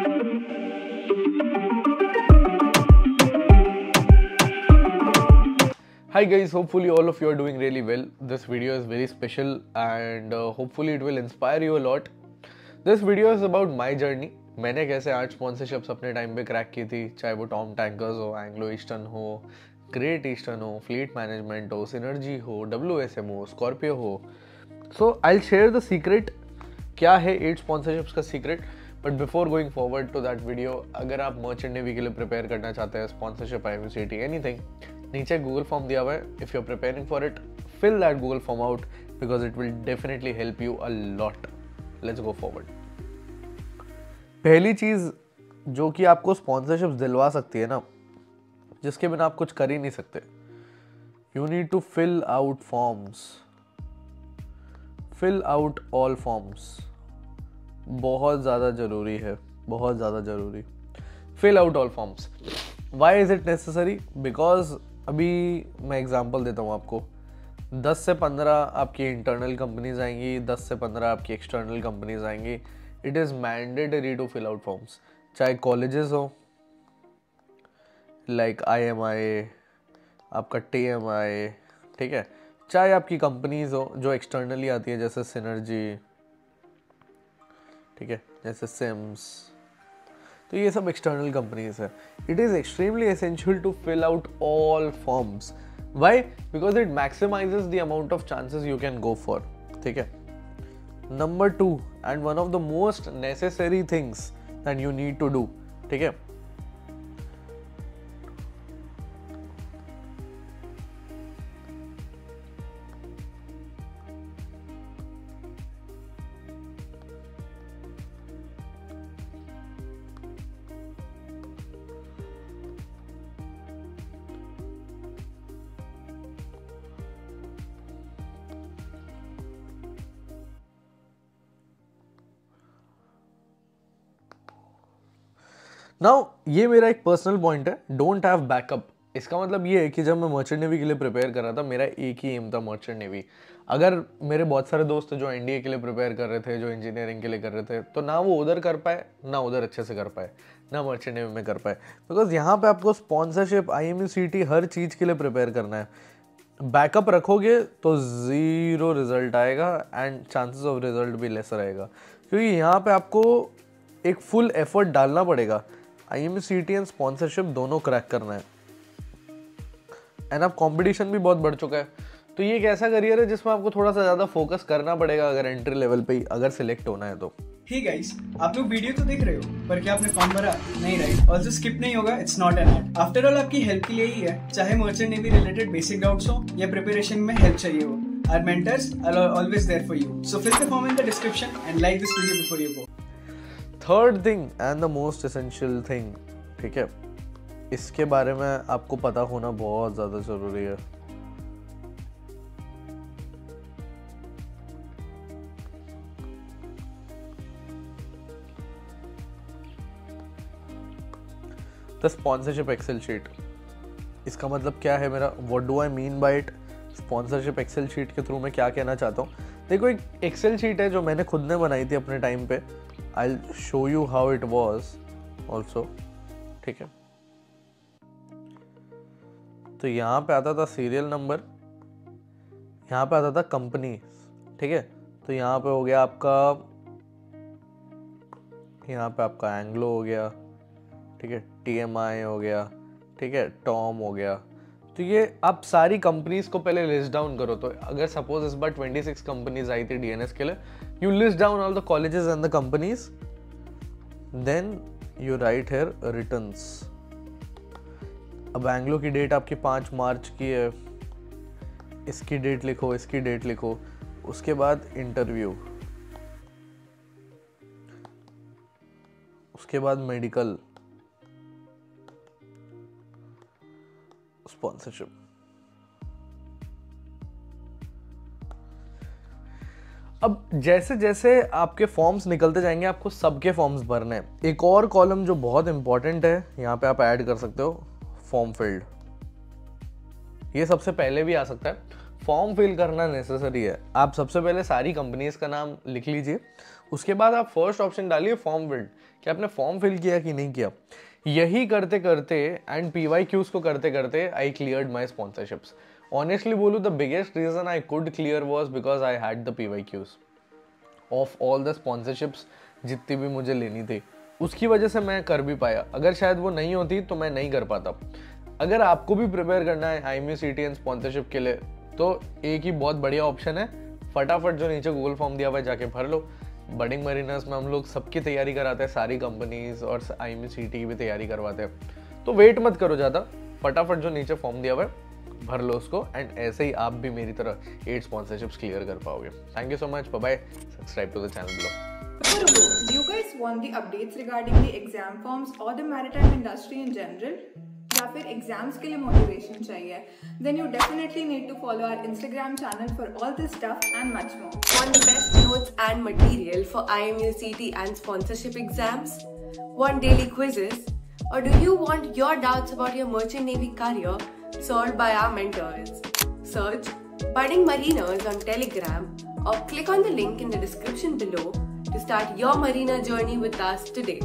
Hi guys, hopefully all of you are doing really well. This video is very special and hopefully it will inspire you a lot. This video is about my journey. मैंने कैसे 8 sponsorships अपने time पे crack की थी, चाहे वो Tom Tankers हो, Anglo Eastern हो, ग्रेट ईस्टर्न हो, फ्लीट मैनेजमेंट हो, सिनर्जी हो, WSM हो, स्कॉर्पियो हो. So I will share the secret. क्या है 8 स्पॉन्सरशिप्स का secret. But before going forward to that video, अगर आप मर्चेंट नेवी के लिए प्रिपेयर करना चाहते हैं, स्पॉन्सरशिप, IMCT, एनीथिंग, नीचे गूगल फॉर्म दिया हुआ है. If you are preparing for it, fill that Google form out because it will definitely help you a lot. Let's go forward. पहली चीज जो कि आपको स्पॉन्सरशिप्स दिलवा सकती है ना, जिसके बिना आप कुछ कर ही नहीं सकते, you need to fill out forms. Fill out all forms. बहुत ज़्यादा ज़रूरी है, बहुत ज़्यादा ज़रूरी. Fill out all forms. Why is it necessary? Because अभी मैं एग्जांपल देता हूँ आपको. 10 से 15 आपकी इंटरनल कंपनीज आएंगी, 10 से 15 आपकी एक्सटर्नल कंपनीज आएंगी. It is mandatory to fill out forms. चाहे कॉलेजेस हो लाइक IMI, आपका TMI, ठीक है, चाहे आपकी कंपनीज हो जो एक्सटर्नली आती है जैसे सिनर्जी, ठीक है, जैसे सिम्स. तो ये सब एक्सटर्नल कंपनीज है. It is extremely essential to fill out all forms. Why? Because it maximizes the amount of chances you can go for. ठीक है. Number 2 and one of the most necessary things that you need to do, ठीक है, now ये मेरा एक personal point है. Don't have backup. इसका मतलब ये है कि जब मैं मर्चेंट नेवी के लिए प्रिपेयर कर रहा था, मेरा एक ही एम था, मर्चेंट नेवी. अगर मेरे बहुत सारे दोस्त जो NDA के लिए प्रिपेयर कर रहे थे, जो इंजीनियरिंग के लिए कर रहे थे, तो ना वो उधर कर पाए, ना उधर अच्छे से कर पाए, ना मर्चेंट नेवी में कर पाए. बिकॉज यहाँ पे आपको स्पॉन्सरशिप, IMCT, हर चीज़ के लिए प्रिपेयर करना है. बैकअप रखोगे तो ज़ीरो रिजल्ट आएगा एंड चांसेस ऑफ रिजल्ट भी लेस रहेगा. क्योंकि यहाँ पे आपको एक फुल एफर्ट डालना पड़ेगा. IMCT एंड स्पॉन्सरशिप दोनों क्रैक करना है. एंड अब कंपटीशन भी बहुत बढ़ चुका है. तो ये एक ऐसा करियर है जिसमें आपको थोड़ा सा ज़्यादा फोकस करना पड़ेगा अगर एंट्री लेवल पे ही अगर सिलेक्ट होना है तो. हे गाइस, आप लोग वीडियो तो देख रहे हो, पर क्या आपने फॉर्म भरा? नहीं, राइट. और जो स्किप नहीं होगा, it's not an ad. After all आपकी हेल्प के लिए ही है. चाहे merchant navy related basic doubts हो या प्रिपरेशन में हेल्प चाहिए हो, our mentors are always there for you. So fill the form in the description and like this video before you go. Third thing and the most essential thing, ठीक है, इसके बारे में आपको पता होना बहुत ज़्यादा ज़रूरी है. The sponsorship excel sheet. इसका मतलब क्या है मेरा? What do I mean by it? Sponsorship excel sheet के थ्रू मैं क्या कहना चाहता हूँ? देखो, एक एक्सेल शीट है जो मैंने खुद ने बनाई थी अपने टाइम पे. I will show you how it was also. ठीक है. तो यहाँ पे आता था सीरियल नंबर, यहाँ पे आता था कंपनी, ठीक है. तो यहाँ पे हो गया आपका, यहाँ पे आपका एंग्लो हो गया, ठीक है, TMI हो गया, ठीक है, टॉम हो गया. तो ये आप सारी कंपनीज को पहले लिस्ट डाउन करो. तो अगर सपोज इस बार 26 कंपनीज आई थी DNS के लिए, you list down all the colleges and the companies, then you write here returns. अब एंग्लो की डेट आपकी 5 मार्च की है, इसकी डेट लिखो, इसकी डेट लिखो. उसके बाद इंटरव्यू, उसके बाद मेडिकल, स्पॉन्सरशिप. अब जैसे जैसे आपके फॉर्म्स निकलते जाएंगे, आपको सबके फॉर्म्स भरने हैं. एक और कॉलम जो बहुत इंपॉर्टेंट है, यहाँ पे आप ऐड कर सकते हो, फॉर्म फिल्ड. ये सबसे पहले भी आ सकता है. फॉर्म फिल करना नेसेसरी है. आप सबसे पहले सारी कंपनीज का नाम लिख लीजिए, उसके बाद आप फर्स्ट ऑप्शन डालिए फॉर्म फिल्ड, कि आपने फॉर्म फिल किया कि नहीं किया। यही करते करते एंड PYQs को करते करते I cleared my sponsorships. Honestly बोलूँ, the biggest reason I could clear was because I had the PYQs of all the sponsorships जितनी भी मुझे लेनी थी, उसकी वजह से मैं कर भी पाया। अगर शायद वो नहीं होती तो मैं नहीं कर पाता। अगर आपको भी प्रिपेयर करना है IMU CT एंड स्पॉन्सरशिप के लिए, तो एक ही बहुत बढ़िया ऑप्शन है, फटाफट जो नीचे गूगल फॉर्म दिया हुआ है जाके भर लो। बडिंग मरीनर्स में हम लोग सबकी तैयारी कराते हैं, सारी कंपनीज, और IMU CT की भी तैयारी करवाते हैं। तो वेट मत करो ज़्यादा, फटाफट जो नीचे फॉर्म दिया हुआ है भर लो उसको, एंड ऐसे ही आप भी मेरी तरह 8 स्पॉन्सरशिप्स क्लियर कर पाओगे। Thank you so much, bye, subscribe to the channel below. Do you guys want the updates regarding the exam forms or the maritime industry in general? या फिर एग्जाम्स के लिए मोटिवेशन चाहिए? Then you definitely need to follow our Instagram channel for all this stuff and much more. Want the best notes and material for IMU CT and sponsorship exams? Want daily quizzes? Or do you want your doubts about your merchant navy career solved by our mentors? Search Budding Mariners on Telegram or click on the link in the description below to start your marina journey with us today.